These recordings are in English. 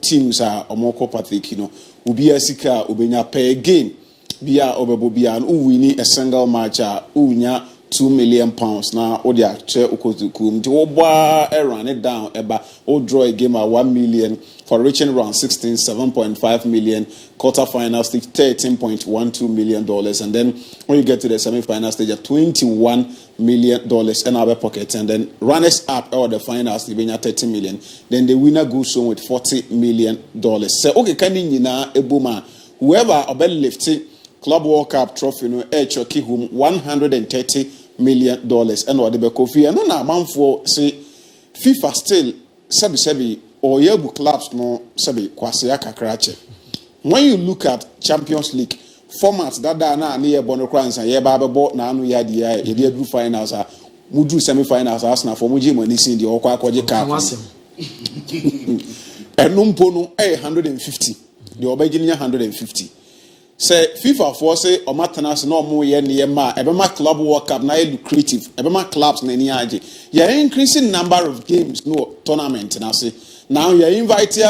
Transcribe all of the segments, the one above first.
teams are omoko Patrick, ubi sika ubenya per game bia obebo bia and uwini a single match unya £2 million now odia che ukozukum to oba run it down eba o draw a game at 1 million for reaching round 16 7.5 million, quarter-final stage $13.12 million, and then when you get to the semi-final stage at $21 million in our pocket, and then runners up or the finals they bring at 30 million, then the winner goes home with $40 million. So okay, can you na ebuma whoever obel lifting Club World Cup trophy no choki home $130 million and what the Kofi and no man for say FIFA still sebi or yebu clubs no sebi kwase akakrache. When you look at Champions League formats that na near bono crans and ye babo na anu ya dia ye do finals mudu semi-finals Arsenal for muji money sin the okwa kwaje cup enumpo no 150 the obegini 150. Say FIFA for say o matana no mo ye ne ma ebema Club World Cup na lucrative ebema clubs na ni age you increasing number of games no tournament na say now you invite you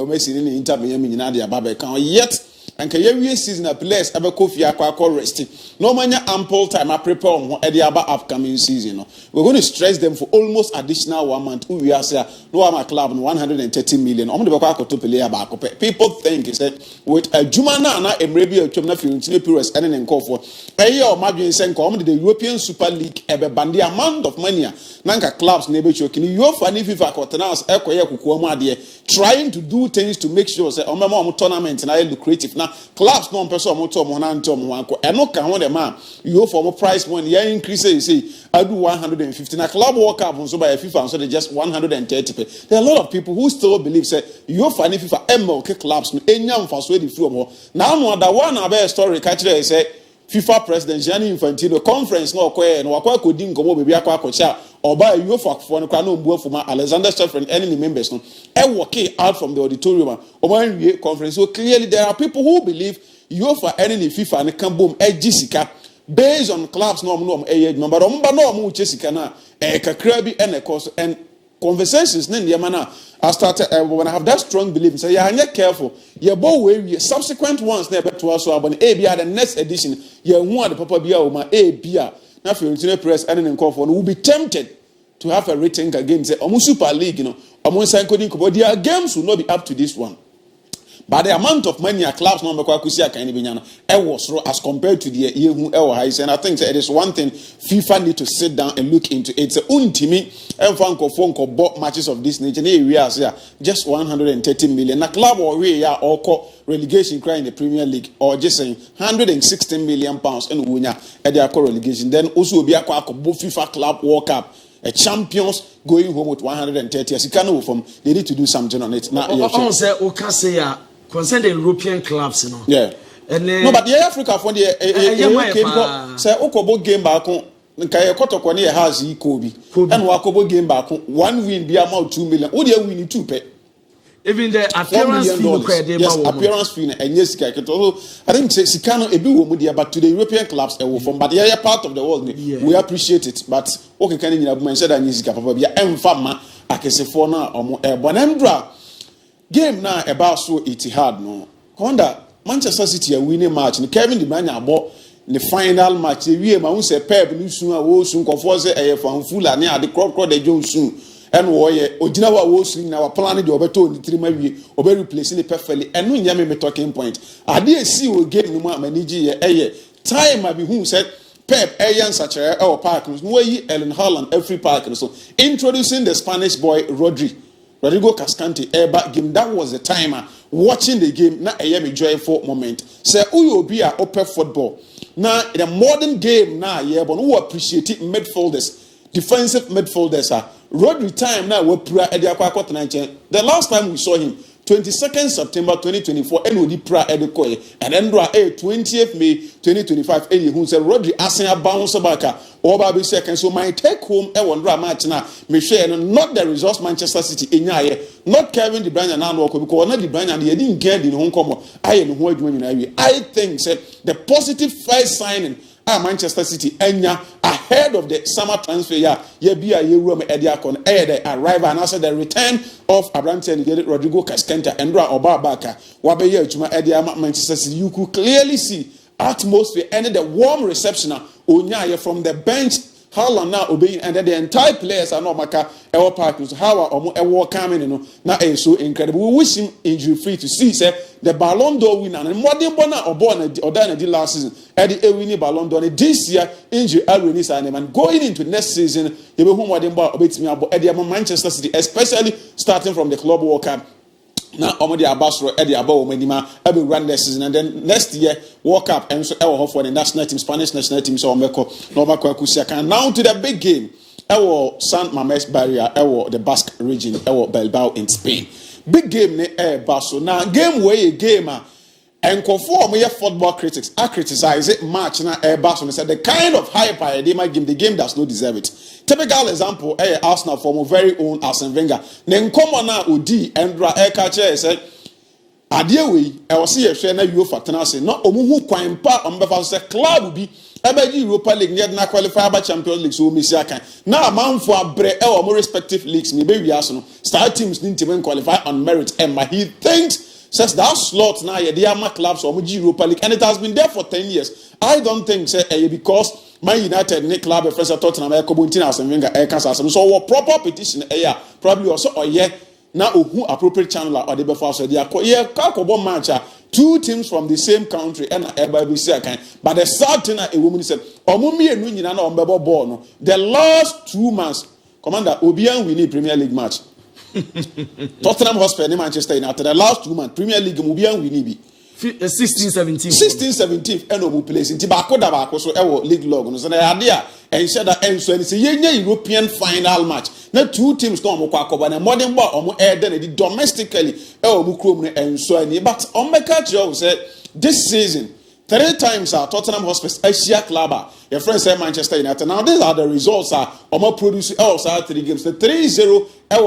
o Messi ni Inter Miami nyina de ababe kan yet and can you season a players ebe Kofi akwa resting no manya ample time I prepare on the about upcoming season no we're going to stress them for almost additional 1 month we are say no am club 130 million omo de be kwa to player back people think is that with a juma na emrebi atwam na fiuntine pures ene nko for eye o madwen se nko omo de European Super League ebe band the amount of money nanka clubs na ebe chokini UEFA ni FIFA coordinators ekoye kukuo mu ade trying to do things to make sure say omo tournament na lucrative na clubs no person mo to mo na nto mo anko eno kan ho de ma you for mo price money ya increase say adu 150 na Club World Cup so by FIFA so they just 130. There are a lot of people who still believe say you for ni FIFA MLK clubs no enyam fa so di free mo na no other one about story catch there say FIFA president Gianni Infantino conference no okoye no akwa kodi nkomo bebi akwa akocha oba UEFA for no kwa no mbuo fuma Alexander Stephen enemy members no e walk out from the auditorium oba wie conference so clearly there are people who believe UEFA enemy FIFA and can boom ejisika based on clubs no number no sika na kakra bi and course and conversations ne na I started when I have that strong belief say yeah careful you bow way subsequent ones na beto so abon ABU the next edition you hu the papa bia o ma ABU na Fiorentino press and in call for will be tempted to have a rating against say omo Super League omo sign coding ko their games will not be up to this one. But the amount of money a clubs no make akusia kan bi nya no was as compared to the yehu high, and I think it is one thing FIFA need to sit down and look into it. Untimi emfa nkofo bo matches of this nature na we as just 130 million na club or we ya or relegation cry in the Premier League or just saying 116 million pounds in wunya e dey relegation then also obi akwa FIFA Club World Cup a champions going home with 130 as you can know from they need to do something on it now say o can say concern the European clubs, Yeah. And no, but the Africa for the say Okobo game back on Nkaya Kotokwane has Kobe. And Wakobo game back on 1 win be amount 2 million. Would you win 2 pay? Even the appearance fee, yes, appearance fee and yes, I think Sikano Ebu Mudia, but to the European clubs from but the part of the world we appreciate it. But okay, can you mention that Nizika Papa be Mfama Akesefona or Bonendra game now about so Etihad no. Honda Manchester City a winning match. And Kevin De Bruyne about the final match. We ma say Pep ni soon wo soon confuse fan full and the crowd the Jones soon. And woye ojina wa wo soon na wa plan the obeto ni 3 ma wie obe replacing it perfectly. And no nyame me talking point. Ade see we game no ma maniji time abi hu said Pep Ayan Sacher or Park no yi Ellen Haaland every park so introducing the Spanish boy Rodrigo Cascante eba game that was the timer watching the game na me joyful moment say who be a open football now in a modern game now but who appreciate it midfielders defensive midfielders Rodri time now we pra the last time we saw him 22nd September 2024 NOD pra edekoye and then 20th May 2025 any who said Rodri asen bounce back over be second so my take home e wondra match na me share not the results Manchester City enyaye not Kevin De Bruyne na no because na De Bruyne they didn't get the home come aye no ho adwuma nyina wi I think said the positive first signing Manchester City enya ahead of the summer transfer year be a year room ediakon the arrival and also the return of Abrante and Rodrigo Cascanta and Obabaka Wabaya Juma Ediama Manchester City. You could clearly see atmosphere and the warm reception Onyaya from the bench. How long now obeying and the entire players are not maka our partners. How are coming now is so incredible. We wish him injury free to see the Ballon d'Or winner and more than born or done the last season at the winning Ballon d'Or this year injury release and going into next season you will more than about Manchester City, especially starting from the Club World Cup. Now, Omodi Abasro, Eddie ABOU, Medima, every run this season, and then next year, World Cup, and so our hope for the national team, Spanish national team, so Omeko, Nova Kusiaka. Now to the big game, our San Mames Barrier, our the Basque region, our Bilbao in Spain. Big game, Basso. Now, game way, game, and conform with football critics, I criticize it much now, Basso, said the kind of hype they might give the game does not deserve it. Typical example, Arsenal from our very own Arsene Wenger. Then come on now, Udi and Ekache said, Adewe, I was here share na UEFA tenase. No, omuhu kwan pa ombefa say club will be Ebeji Europa League near na qualify by Champions League so misiakan. Now man for abre more respective leagues me be Arsenal. Star teams need to qualify on merit and he thinks says that slot now the ama clubs or Europa League and it has been there for 10 years. I don't think say because Man United Nick Club Professor Tottenham Ekobuntina as Wenger Kansas so proper petition probably also now who appropriate channel or the before so they are match two teams from the same country and ABOU but the sad thing a woman said the last 2 months Commander Obian we need Premier League match Tottenham Hotspur in Manchester United the last 2 months Premier League Obian we need 16-17 and no place in Tibako so league log no so na idea and said that and so it's a European final match now 2 teams come kwa na modern ball omo then domestically and so but on my catch you said this season 3 times Tottenham Hotspur Asia Club your friends say Manchester United now these are the results omo produce 3 games the 3-0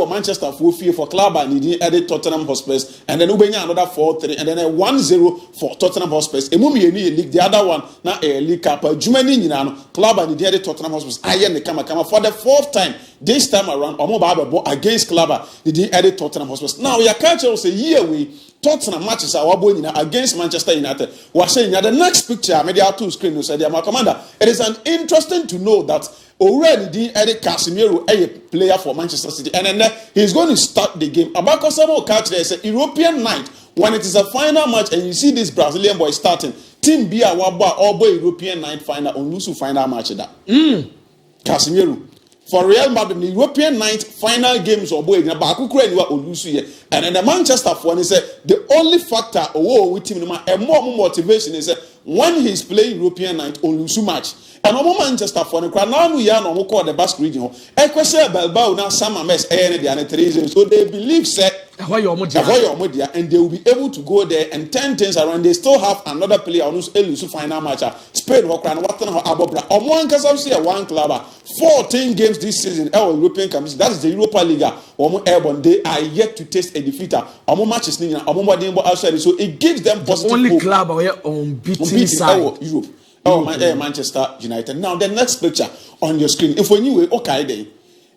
Manchester for club and he added Tottenham Hotspur and then Ubenya another 4-3 and then a 1-0 for Tottenham Hotspur Emumi league the other one now a league cup Jumani club and he added Tottenham Hotspur ayen the kama for the 4th time this time around omo ba against club he added Tottenham Hotspur now your culture say year we Tottenham matches are against Manchester United. We're saying the next picture, media 2 screen, said, my commander. It is an interesting to know that already Eric Casemiro, a player for Manchester City, and then he's going to start the game. Abakosamo catch there is a European night when it is a final match, and you see this Brazilian boy starting. Team B, all boy European night final, on Lusu final match that. Casemiro. For Real Madrid, the European night final games or boy, and then the Manchester one is the only factor with him and more motivation is when he's playing European night on Lusu match. And Manchester for the crowd now we are no call the Basque region. Equese Bilbao now some mess and 3 so they believe and they will be able to go there and 10 things around. They still have another player on who's Lusu final match. Spain Hokran Watan Abobra. One club 14 games this season. European Commission. That is the Europa League. They are yet to taste a defeater. Matches outside. So it gives them positive only hope. Club unbeaten side. Europe. Manchester United. Now the next picture on your screen. If we knew okay day.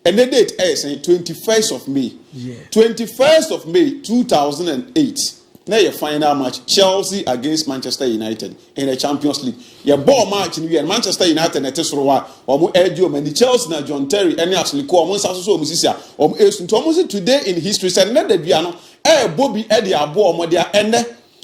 And the date is 21st of May. Yeah. 21st of May 2008. Now your final match, Chelsea against Manchester United in the Champions League. Your ball match in Manchester United at Tesorowa, or Edio, and the Chelsea na John Terry, and actually call today in history said that Biano, Bobby Eddie Abo, and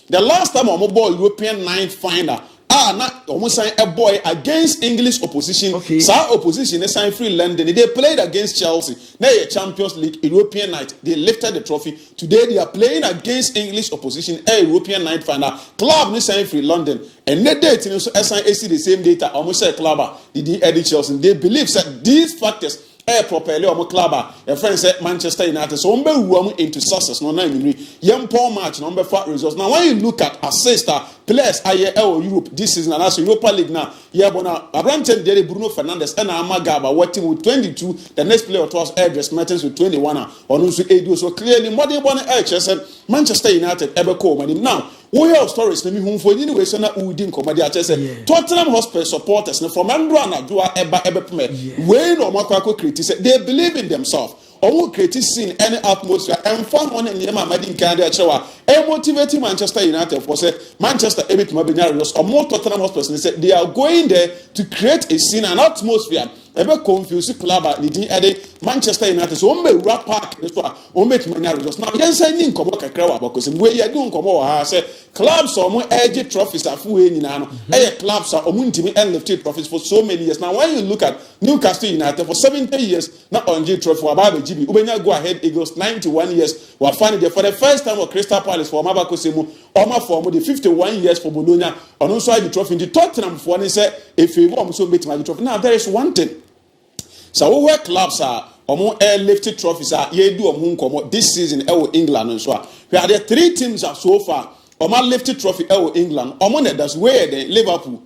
the last time on ball European ninth final. Not almost sign a boy against English opposition. Okay. Sa opposition they signed free London. They played against Chelsea. Now a Champions League European night. They lifted the trophy. Today they are playing against English opposition. A European night final. Club they signed free London. And they date so SIAC the same data. Almost say club. They did edit Chelsea. They believe that these factors properly on club. A friend said Manchester United. So we into success. No 9 young poor match number 5 results. Now when you look at assist players IEL Europe this season and also Europa League now. Yeah, but now Abrante Dele Bruno Fernandes and Amagaba working with 22. The next player was Edris Mertens with 21 on also 8. So clearly more than one said Manchester United ever call when now. We have stories na me hu for anyway so na udi nkomadi a say Tottenham Hotspur supporters na from Andrew Anadua eba peme we no makwa create say they believe in themselves. Omo create scene any atmosphere and fun one in yema madi nkan de achewa e motivating Manchester United for say Manchester ebit mabenya results or more Tottenham Hotspur say they are going there to create a scene and atmosphere ebe confuse club ni din ede Manchester United so o me wrap park so o make many results now yen say ni nkomo kakra wa because we ye do nkomo wa ha say clubs o mo edge trophies afu e nyina no clubs o mo ntimi lifted trophies for so many years. Now when you look at Newcastle United for 70 years na on G trophy wa ba GB ubenya go ahead Eagles 91 years wa find there for the first time of Crystal Palace for Mabako Semu Oma for the 51 years for Bologna on also the trophy in the Tottenham for one say if you want so meet my trophy. Now there is one thing. So where clubs are omo lifted trophies are ye do omo nkomo this season England so we are there 3 teams are so far omo lifted trophy England omo na that's where the Liverpool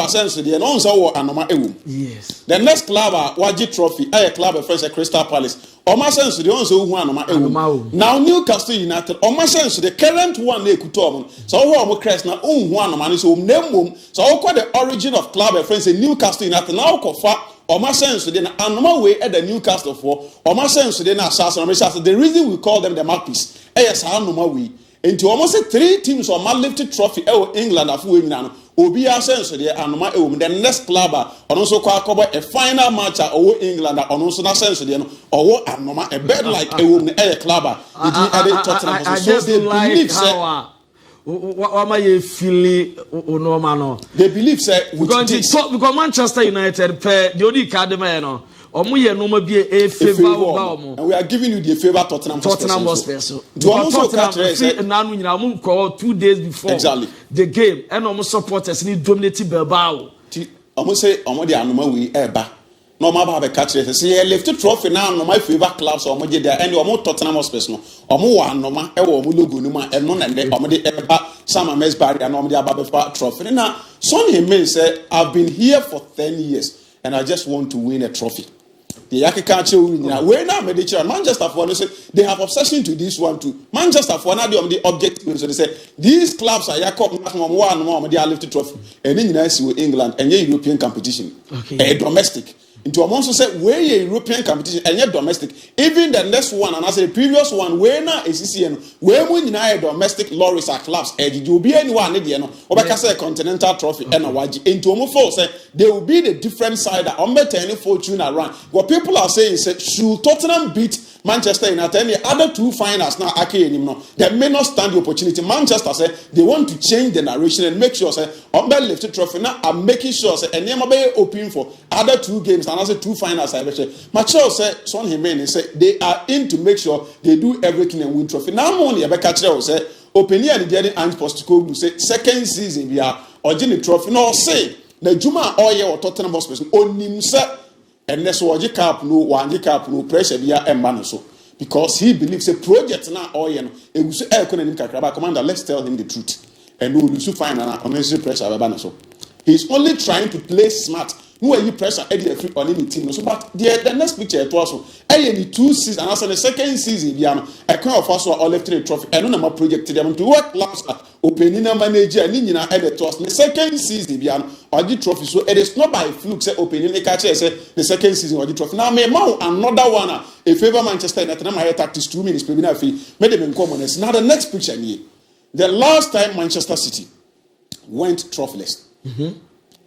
sense the no so wo anoma ewu yes the next club waji trophy club friends Crystal Palace omo sense the on so hu anoma ewu now Newcastle United omo sense the current one na ekuto omo so wo omo crest na hu anoma no so nemom so wo call the origin of club friends Newcastle United now kofa Oma sense de na anoma way at the Newcastle for Oma sense de na assassin the reason we call them the Magpies yes anoma way into almost 3 teams on my lifted trophy England afu we nyina no obi a sense de anoma the next club on also kwa a final match o England on also na sense de no owo anoma a bed like club Tottenham so they believe say what am I feeling? No man, they believe say because Manchester United the only academy no. Omuye no be a favor and we are giving you the favor Tottenham Hotspur. So do also catch nanu nyina mu call 2 days before exactly the game and almost supporters ni dominating Bilbao. Almost say omo de anoma we eba. No ma ba catch say lift trophy now no my favor clubs omo je there and omo Tottenham Hotspur no omo wa anoma e wo omo logo no ma eno na de omo de eba Sam Mesbury and omo de aba trophy. Now son he mean say I've been here for 10 years and I just want to win a trophy. The Yakikache we now Manchester for say they have obsession to this one too. Manchester for now the objective so they say these clubs are Jacob one they are lifted trophy and in England and European competition. Okay. Domestic. Into a monster say where European competition and yet domestic. Even the next one and I say the previous one where now is CCN where we deny domestic lorries are clubs did you be anyone or say continental trophy and a waji into almost say there will be the different side on better any fortune around. What people are saying is should Tottenham beat Manchester United and the other 2 finals now they may not stand the opportunity. Manchester say they want to change the narration and make sure say on the lifted trophy now I'm making sure say and they open for other 2 games and also 2 finals I bet Machel say Son Jimenez say they are in to make sure they do everything and win trophy. Now only a catch say opening and getting and Postecoglou say second season we are origin trophy no say the Juma all year or Tottenham Hotspur onim say and that's what you cap no pressure be a so because he believes a project now all year it was commander let's tell him the truth and we will find an unnecessary pressure so he's only trying to play smart. No any pressure on any team. So, but the next picture it was so. The 2 seasons and also the second season, I kind of also all left the trophy. I don't know my project them to work last opening manager and in the toss. The second season, or the trophy. So it is not by fluke say opening the catch say the second season or the trophy. Now may another one a favor Manchester United. My tactics 2 minutes. Maybe not fee. Made them in common. Now the next picture here. The last time Manchester City went trophyless.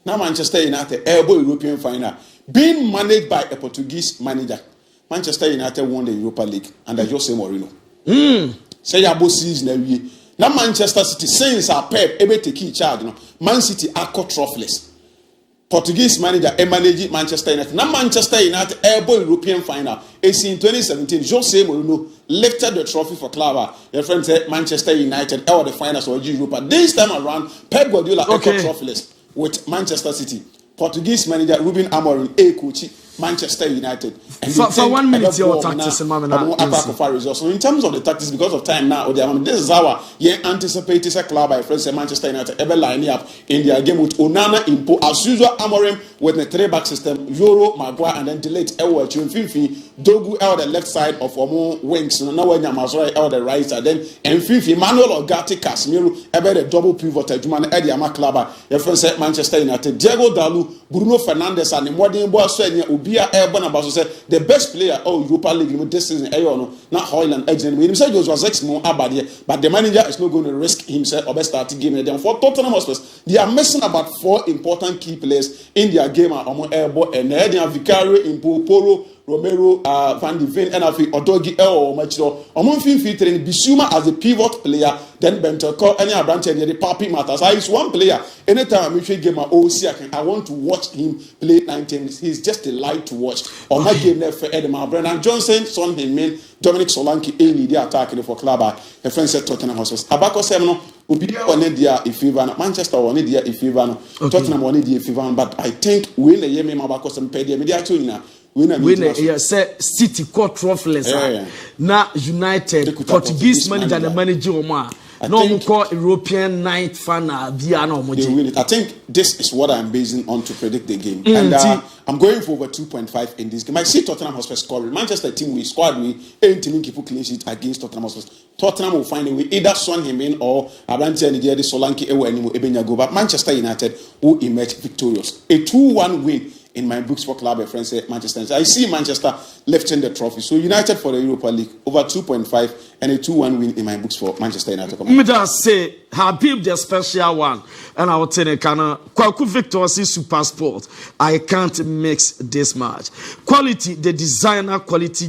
Now Manchester United ABOU European final being managed by a Portuguese manager. Manchester United won the Europa League under Jose Mourinho. Say ABOU season every now Manchester City since our Pep able to keep charge. Man City are caught trophyless. Portuguese manager managed Manchester United. Now Manchester United ABOU European final. It's in 2017. Jose Mourinho lifted the trophy for club. Your friend said Manchester United or the finals of Europa. This time around, Pep Guardiola caught trophyless with Manchester City. Portuguese manager Ruben Amorim, coach Manchester United. And for 1 minute, your tactics so in terms of the tactics, because of time now, this is our anticipated club by friends Manchester United ever lining up in their game with Onana Impo as usual. Amorim with the 3-back system, Euro, Maguire, and then delayed Ewa Chunfinfi Dogu out the left side of Omo wings, no one Yamazora out the right side. Then and Fifi Emmanuel Ogati Casemiro about the double pivot Juman Eddie Amaklaba, your friend said Manchester United, Diego Dalu, Bruno Fernandes, and Modern Boaswenia, Ubia Urban Abaso said the best player of Europa League this season, Ayono, not Hoyland Agent. We said it was X more Abadi, but the manager is not going to risk himself or best starting game. Then for Tottenham Hotspurs, they are missing about 4 important key players in their game at Omo Airbo and Eddie Vicario in Polo. Romero, Van de Ven, and Odogi or Macho. Omonfin featuring Bissouma as a pivot player, then Bentoko, any branch and the Papi matters. I is one player. Anytime I game my OC, I want to watch him play 19 minutes. He's just a light to watch. On my game there for Edmar Brennan Johnson, Son Hemin, Dominic Solanke, Amy, the attacking for club. A friend said Tottenham Hotspur. Abako Semino, Ubia on Edia if Ivano, Manchester on Edia if Ivano, Tottenham on Edia if Ivano, but I think when the Yemi Mabako some pedia media tuna. Winner, say City court trophless. Now United Portuguese manager the manager Omar. No call European night fan Viano Moji. They win it. I think this is what I'm basing on to predict the game. And I'm going for over 2.5 in this game. I see Tottenham Hotspur scoring. Manchester team will squad me. Any team keep clean sheet against Tottenham Hotspur. Tottenham will find a way either Son Hemin or Abrantia and the Solanke Ewo Enimu Ebenya go. But Manchester United will emerge victorious. A 2-1 win. In my books for club, a friend said Manchester. I see Manchester lifting the trophy. So United for the Europa League over 2.5 and a 2-1 win in my books for Manchester United. Me just say Habib the special one, and I will tell you, Kwaku Victor Super Sport. I can't mix this match. Quality, the designer quality.